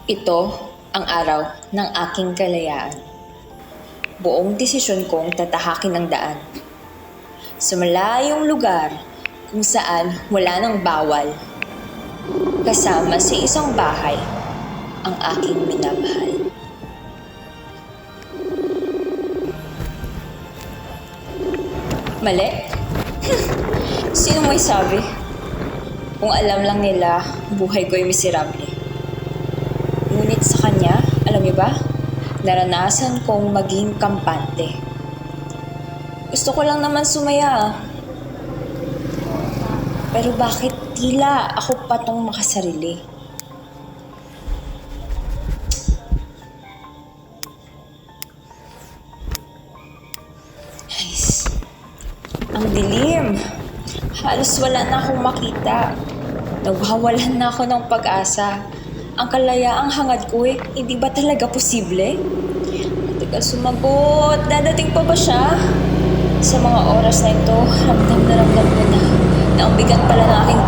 Ito ang araw ng aking kalayaan. Buong desisyon kong tatahakin ang daan. Sa malayong lugar kung saan wala nang bawal. Kasama sa isang bahay ang aking minamahal. Mali? Sino may sabi? Kung alam lang nila, buhay ko'y miserable. Ngunit sa kanya, alam niyo ba, naranasan kong maging kampante. Gusto ko lang naman sumaya. Pero bakit tila ako patong makasarili? Guys, ang dilim. Halos wala na akong makita. Nagwawalan na ako ng pag-asa. Ang kalayaang hangad ko hindi ba talaga posible? Matagal sumagot. Dadating pa ba siya? Sa mga oras na ito, ramdam ko na ang bigat pala ng aking...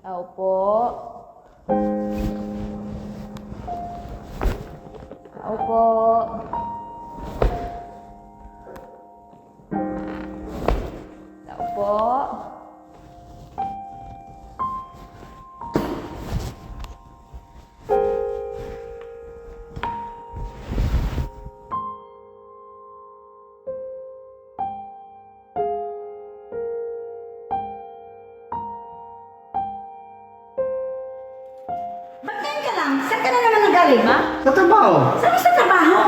Tao po. Tao po. Tao po. Saan ka na naman nagaling, ma? Sa trabaho. Saan ka sa trabaho?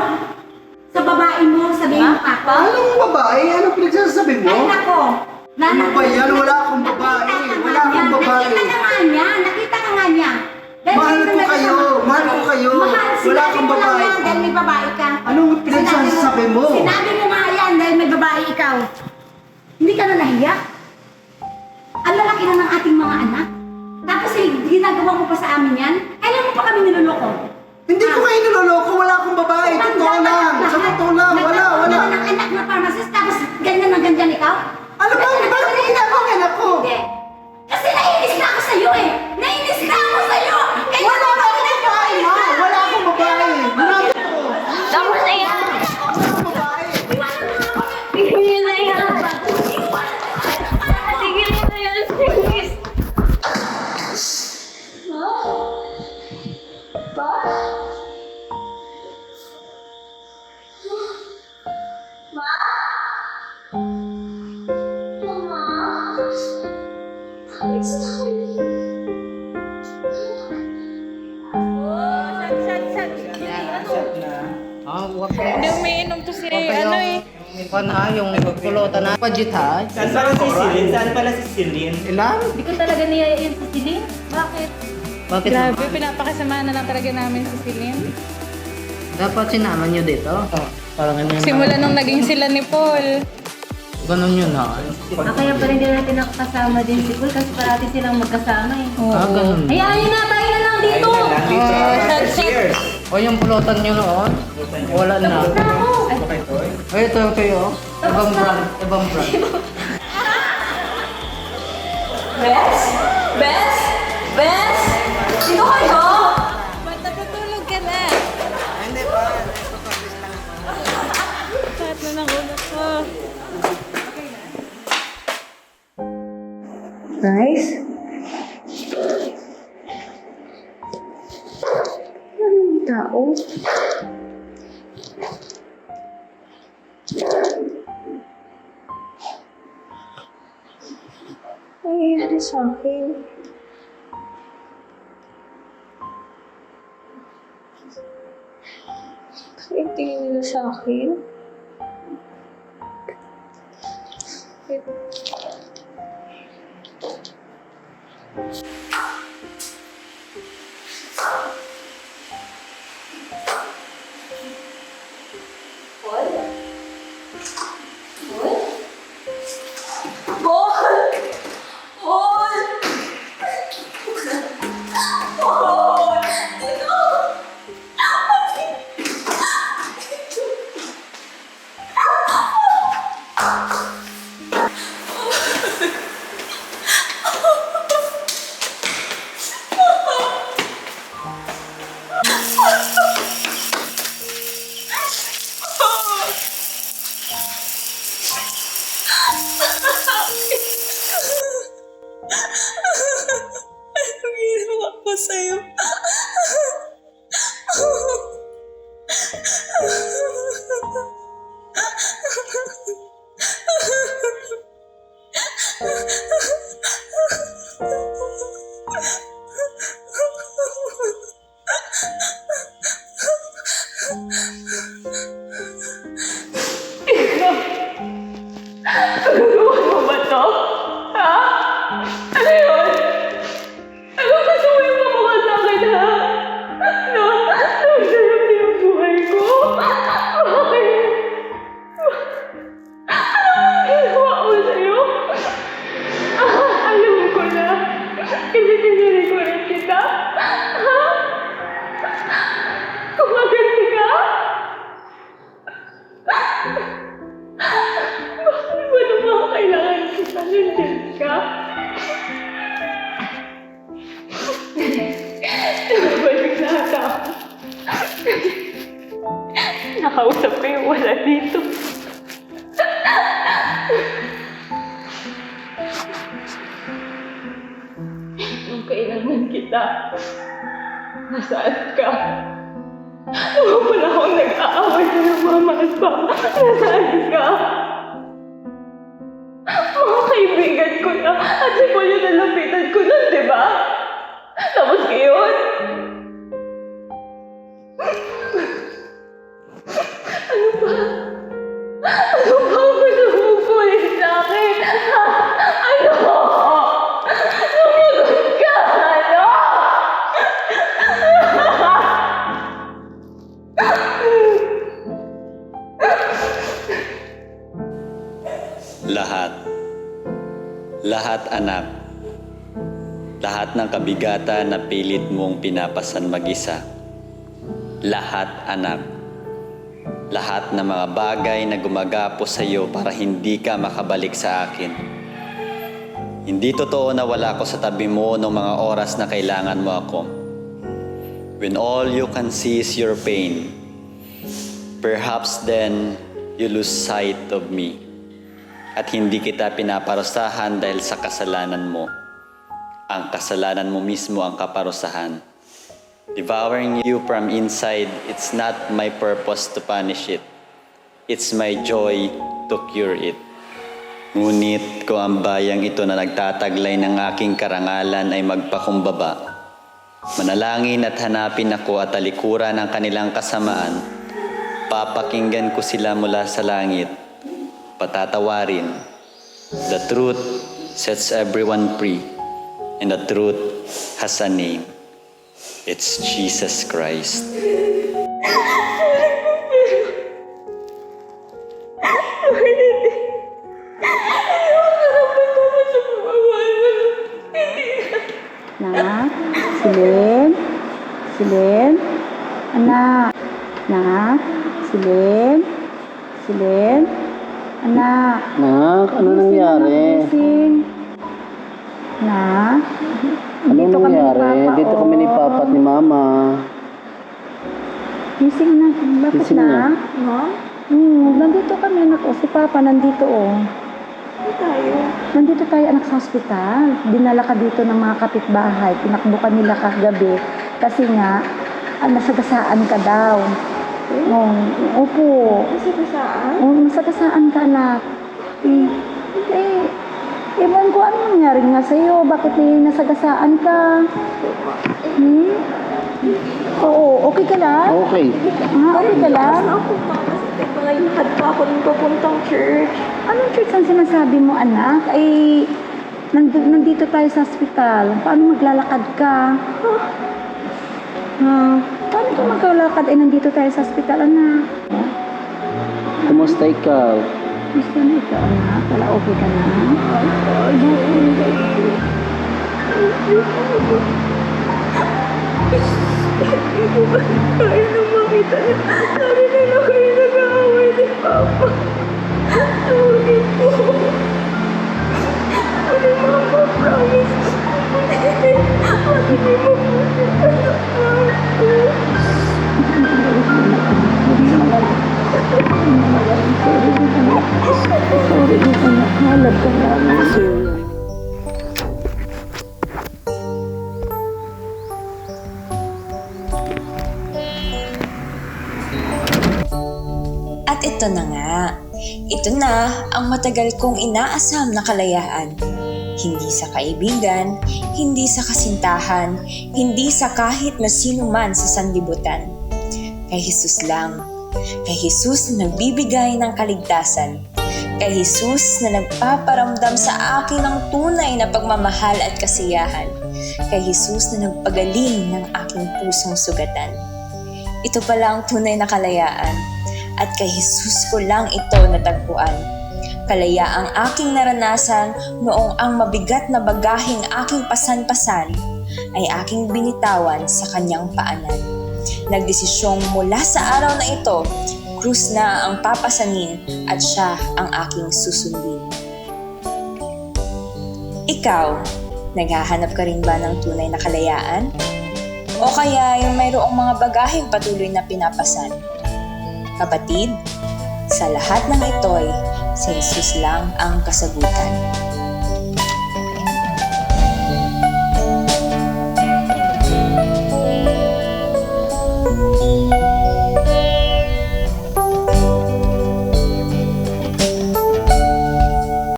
Sa babae mo, sabihin mo ako? Anong babae? Anong pinagsasabi mo? Ay, nako. Ano ba yan? Wala akong babae. Wala akong babae. Nakita ka nga niya. Nakita ka nga niya. Dahil Mahal dito ko na kayo. kasama- Mahal ko kayo. Mahal, Wala sinabi akong mo lang babae. yan dahil may babae ka. Anong pinagsasabi mo? Sinabi mo nga yan dahil may babae ikaw. Hindi ka na nahiya? Ang lalaki na ng ating mga anak. Tapos ginagawa mo pa sa amin yan? Kailan mo pa kami niloloko? Hindi ko kayo niloloko. Wala akong babae. Totoo lang. Sa totoo lang. Wala. Nagkaroon ka na ng anak na pharmacist tapos ganyan na ganyan ikaw? Ano ba? Bakit ginagawa nga Huwag mo. Hindi umiinom to si Huwag kayo. ano eh. Yung pulutan na. Pajit ha? Saan pala si Celine? Saan pala si Celine? Ilan? Hindi ko talaga niyayain si Celine. Bakit? Bakit Grabe, naman? pinapakasama na lang talaga namin si Celine. Dapat sinama nyo dito. Parang ganyan. Simula nung naging sila ni Paul. Ganun yun ha. Kaya pa rin din natin nakakasama din si Paul kasi parati silang magkasama eh. Ganun. Hayaan nyo na, tayo na lang dito! Cheers! O yung pulutan nyo noon, wala na. Tapos na ako! Ay, ito kayo. Ibang brand. Ibang brand. Bes? Bes? Bes? Sino kayo? Ba't natutulog ka na? Hindi pa. Lahat na ng ulat ko. Nice. Anong tao? Ano nangyayari sa akin? Bakit tingin nila sa akin? Anong ginawa ko sa'yo? Nagagawa mo ba to? Ha? Ano yun? Ano gusto mo yung mamukha sa akin, ha? No? Nagdayap din yung buhay ko? Bakit? Ano ginawa ko sa'yo? Alam ko na. Kasi siniri ko rin kita. Ha? Kumaganti ka? Bakit ba naman kailangan kita nandiyan ka? Nabalik na ata ako. Nakausap ko yung wala dito. Nung kailangan kita, nasaan ka? Nung wala akong nag-aaway sa ng mama at papa, nasaan ka? Mga kaibigan ko na at si Paul yung nalapitan ko nun, di ba? Tapos ngayon, ano ba? Ano ba ang gusto mong kulit sa akin? Ha? Ano? Lumagot ka! Ano? Lahat anak. Lahat ng kabigatan na pilit mong pinapasan mag-isa. Lahat anak. Lahat ng mga bagay na gumagapo sa iyo para hindi ka makabalik sa akin. Hindi totoo na wala ako sa tabi mo noong mga oras na kailangan mo ako. When all you can see is your pain, perhaps then you lose sight of me. At hindi kita pinaparusahan dahil sa kasalanan mo. Ang kasalanan mo mismo ang kaparusahan. Devouring you from inside, it's not my purpose to punish it. It's my joy to cure it. Ngunit kung ang bayang ito na nagtataglay ng aking karangalan ay magpakumbaba, manalangin at hanapin ako at talikuran ang kanilang kasamaan, Papakinggan ko sila mula sa langit. Patatawarin. The truth sets everyone free. And the truth has a name. It's Jesus Christ. Nak, Silin? Silin? Anak? Nak, Silin? Silin? Anak? Nak, ano nangyari? Gising. Nak? Ano Dito kami ni nangyari? Papa, Dito kami ni oh. Papa at ni Mama. Gising na. Bakit Gising na? na. No? Nandito kami, anak. O, si Papa nandito, oh. Nandito tayo, anak, sa ospital. Dinala ka dito ng mga kapitbahay. Tinakbo ka nila kagabi. Kasi nga, nasagasaan ka daw. Opo. Nasagasaan? Oo, nasagasaan ka, anak. Ewan ko, ano nangyari nga sa'yo? Bakit nasagasaan ka? Oo, okay ka lang? Okay. Okay ka lang? Lakad pa ako ng papuntang church. Anong church ang sinasabi mo, anak? Ay, nandito tayo sa ospital. Paano maglalakad ka? Paano ka maglalakad? Ay, nandito tayo sa ospital, anak. Kumusta ikaw? Gusto na ito, anak? Wala okay ka na? Hindi ko ba kaya nang makita na lagi nila kayo nag-aaway ni Papa. Tawagin po. Ano Mama, promise. Bakit di mo po siya anak ko? Sorry, anak. Halap ka namin. At ito na nga. Ito na ang matagal kong inaasam na kalayaan. Hindi sa kaibigan, hindi sa kasintahan, hindi sa kahit na sino man sa sanlibutan. Kay Jesus lang. Kay Jesus na nagbibigay ng kaligtasan. Kay Jesus na nagpaparamdam sa akin ng tunay na pagmamahal at kasiyahan. Kay Jesus na nagpagaling ng aking pusong sugatan. Ito pala ang tunay na kalayaan. At kay Jesus ko lang ito natagpuan. Kalayaang aking naranasan noong ang mabigat na bagaheng aking pasan-pasan ay aking binitawan sa kanyang paanan. Nagdesisyong mula sa araw na ito, krus na ang papasanin at siya ang aking susundin. Ikaw, naghahanap ka rin ba ng tunay na kalayaan? O kaya yung mayroong mga bagaheng patuloy na pinapasan? Kapatid, sa lahat ng ito'y si Jesus lang ang kasagutan.